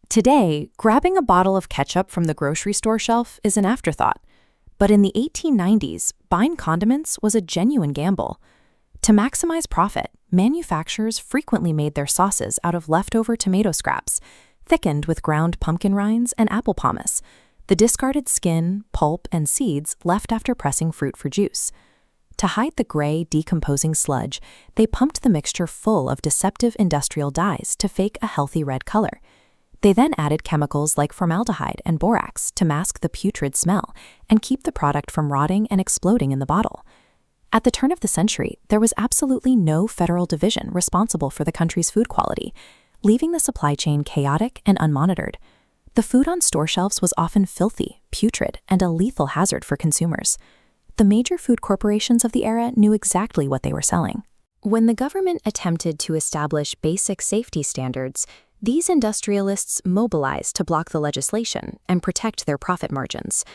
Today, grabbing a bottle of ketchup from the grocery store shelf is an afterthought. But in the 1890s, buying condiments was a genuine gamble. To maximize profit, manufacturers frequently made their sauces out of leftover tomato scraps, thickened with ground pumpkin rinds and apple pomace, the discarded skin, pulp, and seeds left after pressing fruit for juice. To hide the gray, decomposing sludge, they pumped the mixture full of deceptive industrial dyes to fake a healthy red color. They then added chemicals like formaldehyde and borax to mask the putrid smell and keep the product from rotting and exploding in the bottle. At the turn of the century, there was absolutely no federal division responsible for the country's food quality, leaving the supply chain chaotic and unmonitored. The food on store shelves was often filthy, putrid, and a lethal hazard for consumers. The major food corporations of the era knew exactly what they were selling. When the government attempted to establish basic safety standards, these industrialists mobilized to block the legislation and protect their profit margins.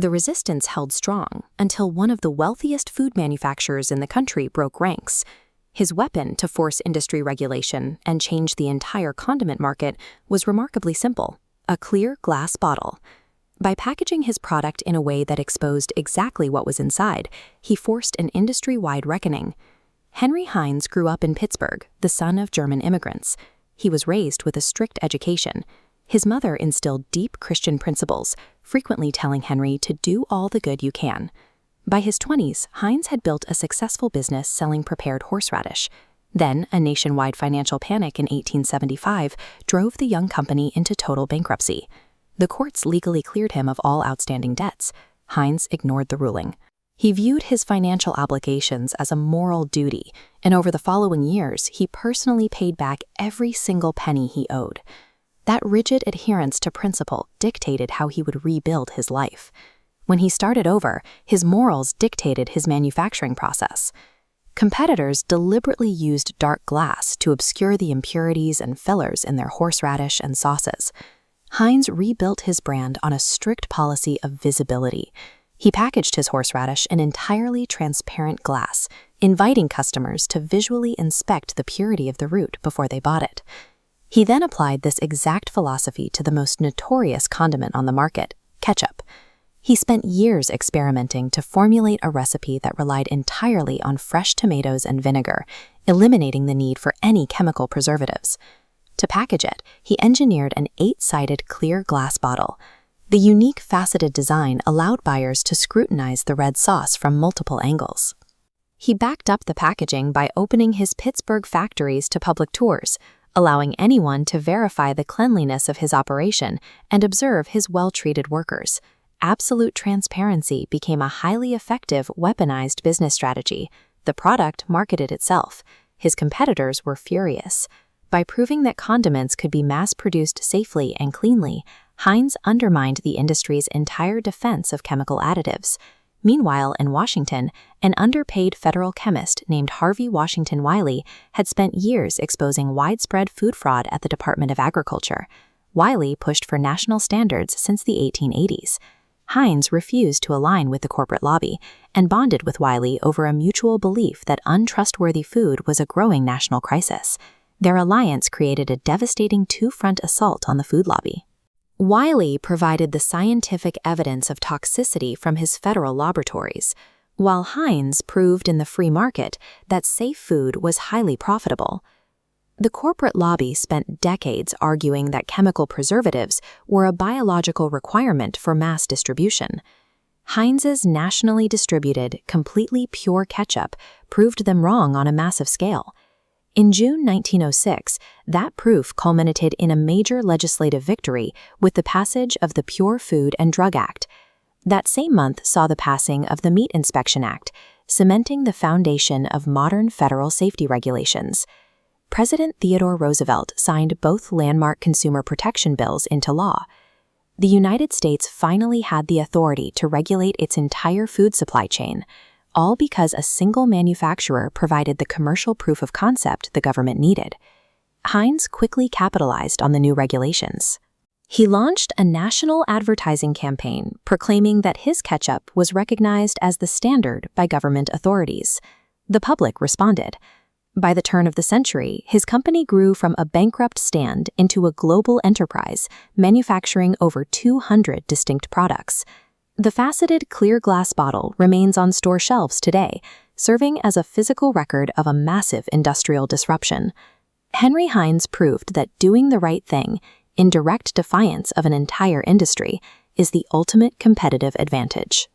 The resistance held strong until one of the wealthiest food manufacturers in the country broke ranks. His weapon to force industry regulation and change the entire condiment market was remarkably simple: a clear glass bottle. By packaging his product in a way that exposed exactly what was inside, he forced an industry-wide reckoning. Henry Heinz grew up in Pittsburgh, the son of German immigrants. He was raised with a strict education. His mother instilled deep Christian principles, frequently telling Henry to do all the good you can. By his 20s, Heinz had built a successful business selling prepared horseradish. Then, a nationwide financial panic in 1875 drove the young company into total bankruptcy. The courts legally cleared him of all outstanding debts. Heinz ignored the ruling. He viewed his financial obligations as a moral duty, and over the following years, he personally paid back every single penny he owed. That rigid adherence to principle dictated how he would rebuild his life. When he started over, his morals dictated his manufacturing process. Competitors deliberately used dark glass to obscure the impurities and fillers in their horseradish and sauces. Heinz rebuilt his brand on a strict policy of visibility. He packaged his horseradish in entirely transparent glass, inviting customers to visually inspect the purity of the root before they bought it. He then applied this exact philosophy to the most notorious condiment on the market, ketchup. He spent years experimenting to formulate a recipe that relied entirely on fresh tomatoes and vinegar, eliminating the need for any chemical preservatives. To package it, he engineered an 8-sided clear glass bottle. The unique faceted design allowed buyers to scrutinize the red sauce from multiple angles. He backed up the packaging by opening his Pittsburgh factories to public tours, allowing anyone to verify the cleanliness of his operation and observe his well-treated workers. Absolute transparency became a highly effective, weaponized business strategy. The product marketed itself. His competitors were furious. By proving that condiments could be mass-produced safely and cleanly, Heinz undermined the industry's entire defense of chemical additives. Meanwhile, in Washington, an underpaid federal chemist named Harvey Washington Wiley had spent years exposing widespread food fraud at the Department of Agriculture. Wiley pushed for national standards since the 1880s. Heinz refused to align with the corporate lobby and bonded with Wiley over a mutual belief that untrustworthy food was a growing national crisis. Their alliance created a devastating two-front assault on the food lobby. Wiley provided the scientific evidence of toxicity from his federal laboratories, while Heinz proved in the free market that safe food was highly profitable. The corporate lobby spent decades arguing that chemical preservatives were a biological requirement for mass distribution. Heinz's nationally distributed, completely pure ketchup proved them wrong on a massive scale. In June 1906, that proof culminated in a major legislative victory with the passage of the Pure Food and Drug Act. That same month saw the passing of the Meat Inspection Act, cementing the foundation of modern federal safety regulations. President Theodore Roosevelt signed both landmark consumer protection bills into law. The United States finally had the authority to regulate its entire food supply chain, all because a single manufacturer provided the commercial proof of concept the government needed. Heinz quickly capitalized on the new regulations. He launched a national advertising campaign proclaiming that his ketchup was recognized as the standard by government authorities. The public responded. By the turn of the century, his company grew from a bankrupt stand into a global enterprise, manufacturing over 200 distinct products. The faceted clear glass bottle remains on store shelves today, serving as a physical record of a massive industrial disruption. Henry Heinz proved that doing the right thing, in direct defiance of an entire industry, is the ultimate competitive advantage.